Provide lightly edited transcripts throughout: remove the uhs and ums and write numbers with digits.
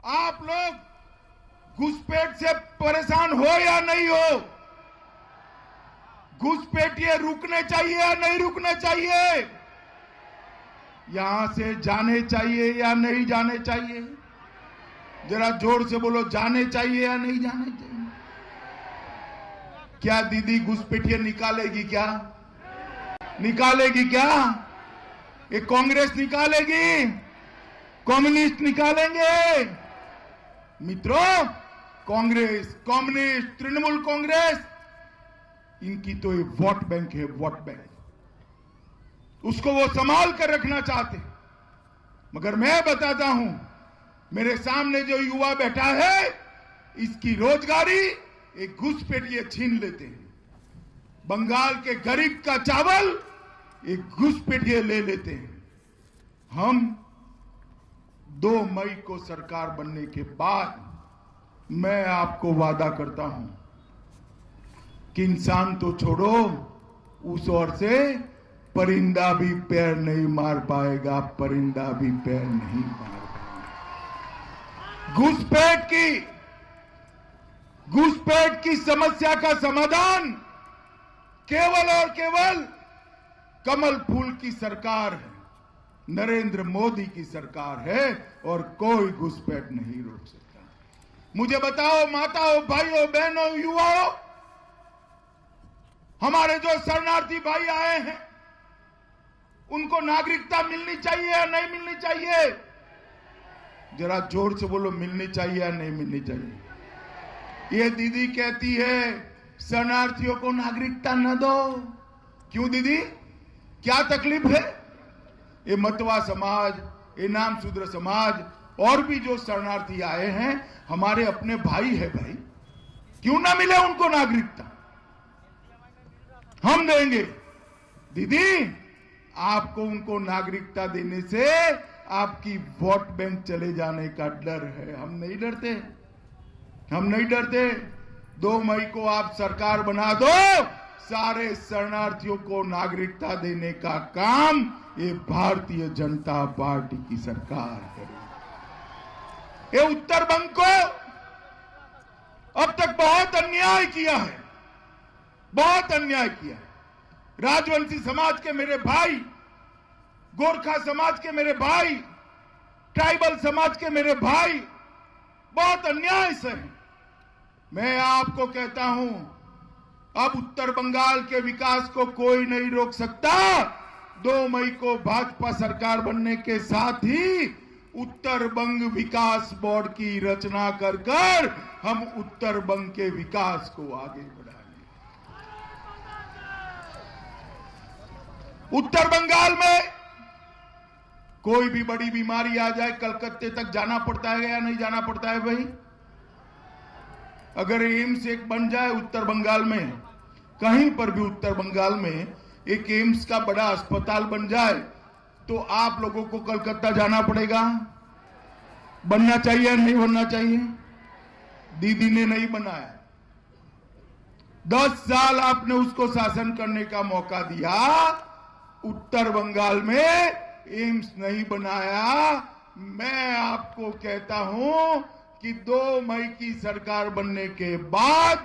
आप लोग घुसपैठ से परेशान हो या नहीं हो? घुसपैठिए रुकने चाहिए या नहीं रुकने चाहिए? यहां से जाने चाहिए या नहीं जाने चाहिए? जरा जोर से बोलो, जाने चाहिए या नहीं जाने चाहिए? क्या दीदी घुसपैठिए निकालेगी? क्या निकालेगी? क्या ये कांग्रेस निकालेगी? कम्युनिस्ट निकालेंगे? मित्रों, कांग्रेस, कम्युनिस्ट, तृणमूल कांग्रेस, इनकी तो ये वोट बैंक है, वोट बैंक। उसको वो संभाल कर रखना चाहते। मगर मैं बताता हूं, मेरे सामने जो युवा बैठा है, इसकी रोजगारी एक घुसपैठिए छीन लेते हैं। बंगाल के गरीब का चावल एक घुसपैठिए ले लेते हैं। हम 2 मई को सरकार बनने के बाद मैं आपको वादा करता हूं कि इंसान तो छोड़ो, उस ओर से परिंदा भी पैर नहीं मार पाएगा, परिंदा भी पैर नहीं मार पाएगा। घुसपैठ की समस्या का समाधान केवल और केवल कमल फूल की सरकार है, नरेंद्र मोदी की सरकार है, और कोई घुसपैठ नहीं रोक सकता। मुझे बताओ माताओं, भाइयों, बहनों, युवाओं, हमारे जो शरणार्थी भाई आए हैं, उनको नागरिकता मिलनी चाहिए या नहीं मिलनी चाहिए? जरा जोर से बोलो, मिलनी चाहिए या नहीं मिलनी चाहिए? ये दीदी कहती है शरणार्थियों को नागरिकता न दो। क्यों दीदी, क्या तकलीफ है? ये मतवा समाज, ये नाम शूद्र समाज और भी जो शरणार्थी आए हैं, हमारे अपने भाई है भाई, क्यों ना मिले उनको नागरिकता? हम देंगे। दीदी, आपको उनको नागरिकता देने से आपकी वोट बैंक चले जाने का डर है। हम नहीं डरते, हम नहीं डरते। 2 मई को आप सरकार बना दो, सारे शरणार्थियों को नागरिकता देने का काम ये भारतीय जनता पार्टी की सरकार है। ये उत्तर बंग को अब तक बहुत अन्याय किया है, बहुत अन्याय किया है। राजवंशी समाज के मेरे भाई, गोरखा समाज के मेरे भाई, ट्राइबल समाज के मेरे भाई बहुत अन्याय से हैं। मैं आपको कहता हूं, अब उत्तर बंगाल के विकास को कोई नहीं रोक सकता। 2 मई को भाजपा सरकार बनने के साथ ही उत्तर बंग विकास बोर्ड की रचना कर हम उत्तर बंग के विकास को आगे बढ़ाएंगे। उत्तर बंगाल में कोई भी बड़ी बीमारी आ जाए, कलकत्ते तक जाना पड़ता है या नहीं जाना पड़ता है भाई? अगर एम्स एक बन जाए उत्तर बंगाल में, कहीं पर भी उत्तर बंगाल में एक एम्स का बड़ा अस्पताल बन जाए, तो आप लोगों को कलकत्ता जाना पड़ेगा? बनना चाहिए या नहीं बनना चाहिए? दीदी ने नहीं बनाया, 10 साल आपने उसको शासन करने का मौका दिया, उत्तर बंगाल में एम्स नहीं बनाया। मैं आपको कहता हूं कि 2 मई की सरकार बनने के बाद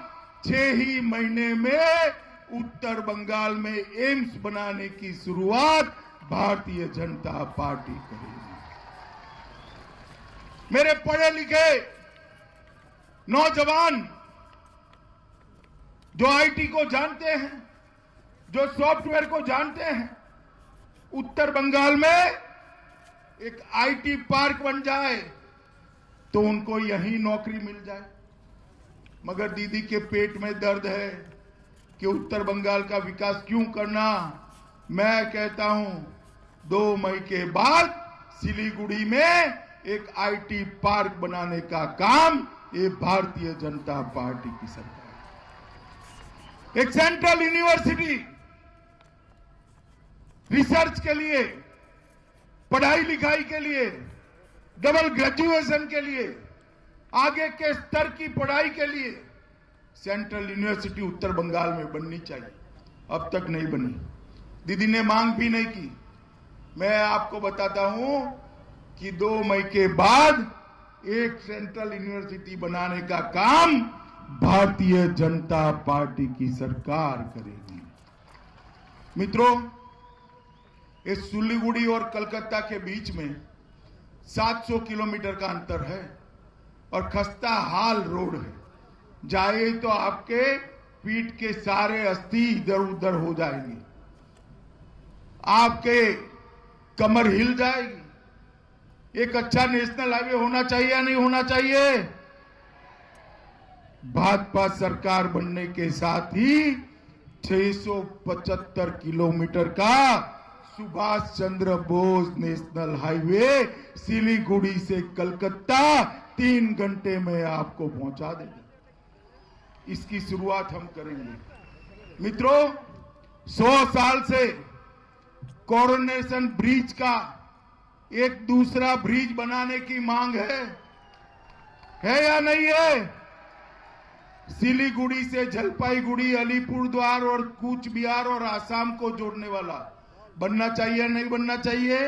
6 ही महीने में उत्तर बंगाल में एम्स बनाने की शुरुआत भारतीय जनता पार्टी करेगी। मेरे पढ़े लिखे नौजवान जो आईटी को जानते हैं, जो सॉफ्टवेयर को जानते हैं, उत्तर बंगाल में एक आईटी पार्क बन जाए तो उनको यहीं नौकरी मिल जाए। मगर दीदी के पेट में दर्द है कि उत्तर बंगाल का विकास क्यों करना। मैं कहता हूं 2 मई के बाद सिलीगुड़ी में एक आईटी पार्क बनाने का काम ये भारतीय जनता पार्टी की सरकार, एक सेंट्रल यूनिवर्सिटी रिसर्च के लिए, पढ़ाई लिखाई के लिए, डबल ग्रेजुएशन के लिए, आगे के स्तर की पढ़ाई के लिए सेंट्रल यूनिवर्सिटी उत्तर बंगाल में बननी चाहिए। अब तक नहीं बनी, दीदी ने मांग भी नहीं की। मैं आपको बताता हूं कि 2 मई के बाद एक सेंट्रल यूनिवर्सिटी बनाने का काम भारतीय जनता पार्टी की सरकार करेगी। मित्रों, इस सिलीगुड़ी और कलकत्ता के बीच में 700 किलोमीटर का अंतर है और खस्ता हाल रोड है। जाए तो आपके पीठ के सारे अस्थि इधर उधर हो जाएंगे, आपके कमर हिल जाएगी। एक अच्छा नेशनल हाईवे होना चाहिए या नहीं होना चाहिए? भाजपा सरकार बनने के साथ ही 675 किलोमीटर का सुभाष चंद्र बोस नेशनल हाईवे सिलीगुड़ी से कलकत्ता 3 घंटे में आपको पहुंचा देगा। इसकी शुरुआत हम करेंगे। मित्रों, 100 साल से कोरोनेशन ब्रिज का एक दूसरा ब्रिज बनाने की मांग है या नहीं है? सिलीगुड़ी से जलपाईगुड़ी, अलीपुरद्वार और कूच बिहार और आसाम को जोड़ने वाला बनना चाहिए नहीं बनना चाहिए?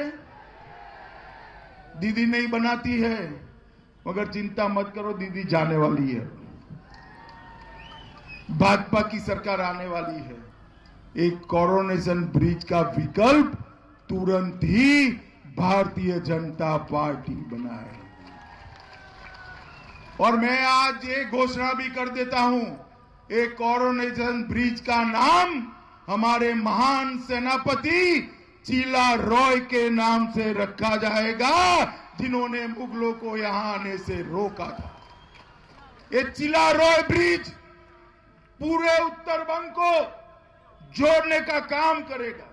दीदी नहीं बनाती है, मगर चिंता मत करो, दीदी जाने वाली है। भाजपा की सरकार आने वाली है। एक कोरोनेशन ब्रिज का विकल्प तुरंत ही भारतीय जनता पार्टी बनाए। और मैं आज ये घोषणा भी कर देता हूं, एक कोरोनेशन ब्रिज का नाम हमारे महान सेनापति चीला रॉय के नाम से रखा जाएगा, जिन्होंने मुगलों को यहां आने से रोका था। ये चीला रॉय ब्रिज पूरे उत्तर बंग को जोड़ने का काम करेगा।